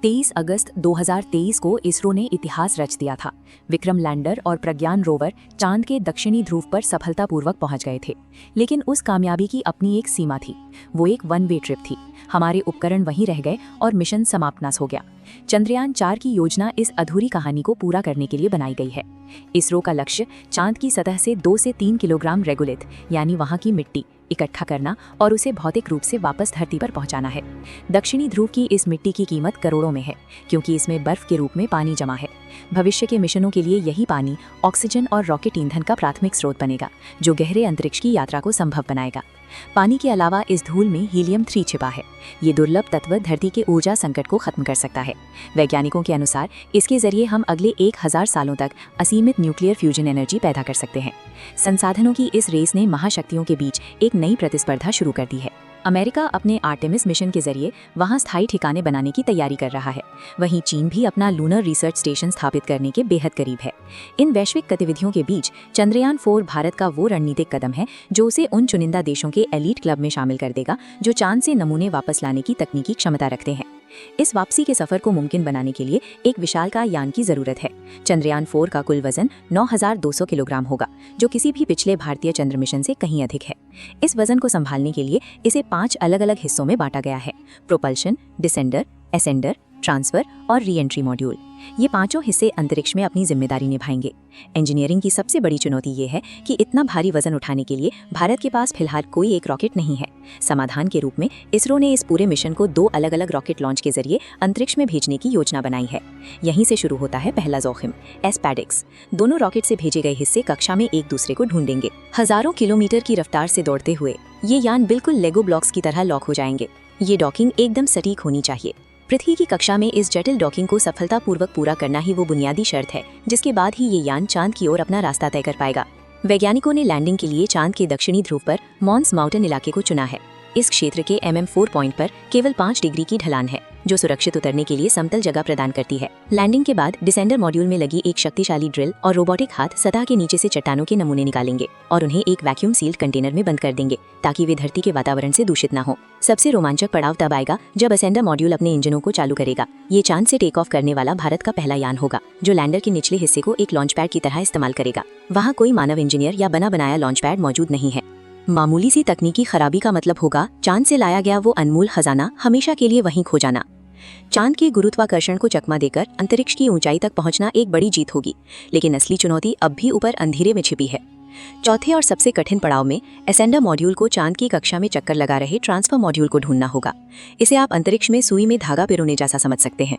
23 अगस्त 2023 को इसरो ने इतिहास रच दिया था। विक्रम लैंडर और प्रज्ञान रोवर चांद के दक्षिणी ध्रुव पर सफलतापूर्वक पहुंच गए थे। लेकिन उस कामयाबी की अपनी एक सीमा थी। वो एक वन वे ट्रिप थी। हमारे उपकरण वहीं रह गए और मिशन समाप्त हो गया। चंद्रयान 4 की योजना इस अधूरी कहानी को पूरा करने के लिए बनाई गई है। इसरो का लक्ष्य चांद की सतह से 2 से 3 किलोग्राम रेगुलिथ यानी वहां की मिट्टी इकट्ठा करना और उसे भौतिक रूप से वापस धरती पर पहुंचाना है। दक्षिणी ध्रुव की इस मिट्टी की कीमत करोड़ों में है, क्योंकि इसमें बर्फ के रूप में पानी जमा है। भविष्य के मिशनों के लिए यही पानी ऑक्सीजन और रॉकेट ईंधन का प्राथमिक स्रोत बनेगा, जो गहरे अंतरिक्ष की यात्रा को संभव बनाएगा। पानी के अलावा इस धूल में हीलियम 3 छिपा है। ये दुर्लभ तत्व धरती के ऊर्जा संकट को खत्म कर सकता है। वैज्ञानिकों के अनुसार इसके जरिए हम अगले 1000 सालों तक असीमित न्यूक्लियर फ्यूजन एनर्जी पैदा कर सकते हैं। संसाधनों की इस रेस ने महाशक्तियों के बीच एक नई प्रतिस्पर्धा शुरू कर दी है। अमेरिका अपने आर्टेमिस मिशन के जरिए वहां स्थायी ठिकाने बनाने की तैयारी कर रहा है। वहीं चीन भी अपना लूनर रिसर्च स्टेशन स्थापित करने के बेहद करीब है। इन वैश्विक गतिविधियों के बीच चंद्रयान 4 भारत का वो रणनीतिक कदम है जो उसे उन चुनिंदा देशों के एलीट क्लब में शामिल कर देगा जो चांद से नमूने वापस लाने की तकनीकी क्षमता रखते हैं। इस वापसी के सफर को मुमकिन बनाने के लिए एक विशालकाय यान की जरूरत है। चंद्रयान 4 का कुल वजन 9200 किलोग्राम होगा, जो किसी भी पिछले भारतीय चंद्र मिशन से कहीं अधिक है। इस वजन को संभालने के लिए इसे 5 अलग-अलग हिस्सों में बांटा गया है: प्रोपल्शन, डिसेंडर, एसेंडर, ट्रांसफर और री एंट्री मॉड्यूल। ये पांचों हिस्से अंतरिक्ष में अपनी जिम्मेदारी निभाएंगे। इंजीनियरिंग की सबसे बड़ी चुनौती ये है कि इतना भारी वजन उठाने के लिए भारत के पास फिलहाल कोई एक रॉकेट नहीं है। समाधान के रूप में इसरो ने इस पूरे मिशन को 2 अलग-अलग रॉकेट लॉन्च के जरिए अंतरिक्ष में भेजने की योजना बनाई है। यहीं से शुरू होता है पहला जोखिम, एस्पैडिक्स। दोनों रॉकेट से भेजे गए हिस्से कक्षा में एक दूसरे को ढूंढेंगे। हजारों किलोमीटर की रफ्तार से दौड़ते हुए ये यान बिल्कुल लेगो ब्लॉक्स की तरह लॉक हो जाएंगे। ये डॉकिंग एकदम सटीक होनी चाहिए। पृथ्वी की कक्षा में इस जटिल डॉकिंग को सफलतापूर्वक पूरा करना ही वो बुनियादी शर्त है, जिसके बाद ही ये यान चांद की ओर अपना रास्ता तय कर पाएगा। वैज्ञानिकों ने लैंडिंग के लिए चांद के दक्षिणी ध्रुव पर मॉन्स माउंटेन इलाके को चुना है। इस क्षेत्र के MM4 पॉइंट पर केवल 5 डिग्री की ढलान है, जो सुरक्षित उतरने के लिए समतल जगह प्रदान करती है। लैंडिंग के बाद डिसेंडर मॉड्यूल में लगी एक शक्तिशाली ड्रिल और रोबोटिक हाथ सतह के नीचे से चट्टानों के नमूने निकालेंगे और उन्हें एक वैक्यूम सील्ड कंटेनर में बंद कर देंगे, ताकि वे धरती के वातावरण से दूषित न हो। सबसे रोमांचक पड़ाव तब आएगा जब असेंडर मॉड्यूल अपने इंजनों को चालू करेगा। ये चांद से टेक ऑफ करने वाला भारत का पहला यान होगा, जो लैंडर के निचले हिस्से को एक लॉन्च पैड की तरह इस्तेमाल करेगा। वहाँ कोई मानव इंजीनियर या बना बनाया लॉन्च पैड मौजूद नहीं है। मामूली सी तकनीकी खराबी का मतलब होगा चांद से लाया गया वो अनमोल खजाना हमेशा के लिए वहीं खो जाना। चांद के गुरुत्वाकर्षण को चकमा देकर अंतरिक्ष की ऊंचाई तक पहुंचना एक बड़ी जीत होगी, लेकिन असली चुनौती अब भी ऊपर अंधेरे में छिपी है। चौथे और सबसे कठिन पड़ाव में एसेंडर मॉड्यूल को चांद की कक्षा में चक्कर लगा रहे ट्रांसफर मॉड्यूल को ढूंढना होगा। इसे आप अंतरिक्ष में सुई में धागा पिरोने जैसा समझ सकते हैं।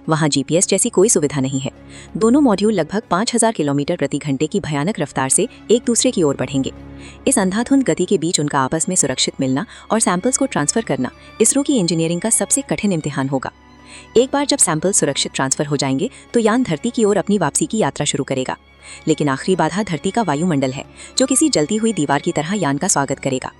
वहां GPS जैसी कोई सुविधा नहीं है। दोनों मॉड्यूल लगभग 5000 किलोमीटर प्रति घंटे की भयानक रफ्तार से एक दूसरे की ओर बढ़ेंगे। इस अंधाधुंध गति के बीच उनका आपस में सुरक्षित मिलना और सैंपल्स को ट्रांसफर करना इसरो की इंजीनियरिंग का सबसे कठिन इम्तिहान होगा। एक बार जब सैंपल सुरक्षित ट्रांसफर हो जाएंगे तो यान धरती की ओर अपनी वापसी की यात्रा शुरू करेगा। लेकिन आखिरी बाधा धरती का वायुमंडल है, जो किसी जलती हुई दीवार की तरह यान का स्वागत करेगा।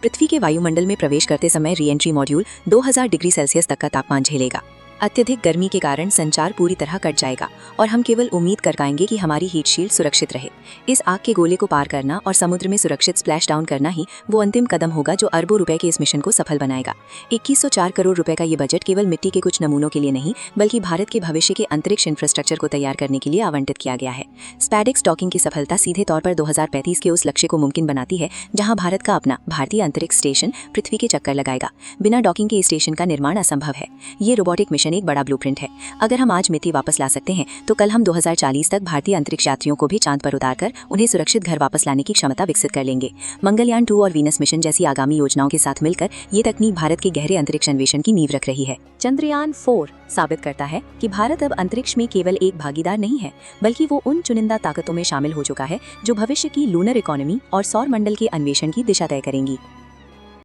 पृथ्वी के वायुमंडल में प्रवेश करते समय re entry module 2000 degree Celsius तक का तापमान झेलेगा। अत्यधिक गर्मी के कारण संचार पूरी तरह कट जाएगा और हम केवल उम्मीद कर पाएंगे कि हमारी हीट शील्ड सुरक्षित रहे। इस आग के गोले को पार करना और समुद्र में सुरक्षित स्प्लैश डाउन करना ही वो अंतिम कदम होगा जो अरबों रुपए के इस मिशन को सफल बनाएगा। 2104 करोड़ रुपए का ये बजट केवल मिट्टी के कुछ नमूनों के लिए नहीं, बल्कि भारत के भविष्य के अंतरिक्ष इंफ्रास्ट्रक्चर को तैयार करने के लिए आवंटित किया गया है। स्पैडिक्स डॉकिंग की सफलता सीधे तौर पर 2035 के उस लक्ष्य को मुमकिन बनाती है जहां भारत का अपना भारतीय अंतरिक्ष स्टेशन पृथ्वी के चक्कर लगाएगा। बिना डॉकिंग के इस स्टेशन का निर्माण असंभव है। ये रोबोटिक मिशन एक बड़ा ब्लूप्रिंट है। अगर हम आज मिट्टी वापस ला सकते हैं तो कल हम 2040 तक भारतीय अंतरिक्ष यात्रियों को भी चांद पर उतारकर उन्हें सुरक्षित घर वापस लाने की क्षमता विकसित कर लेंगे। मंगलयान 2 और वीनस मिशन जैसी आगामी योजनाओं के साथ मिलकर ये तकनीक भारत के गहरे अंतरिक्ष अन्वेषण की नींव रख रही है। चंद्रयान 4 साबित करता है कि भारत अब अंतरिक्ष में केवल एक भागीदार नहीं है, बल्कि वो उन चुनिंदा ताकतों में शामिल हो चुका है जो भविष्य की लूनर इकोनॉमी और सौर मंडल के अन्वेषण की दिशा तय करेंगी।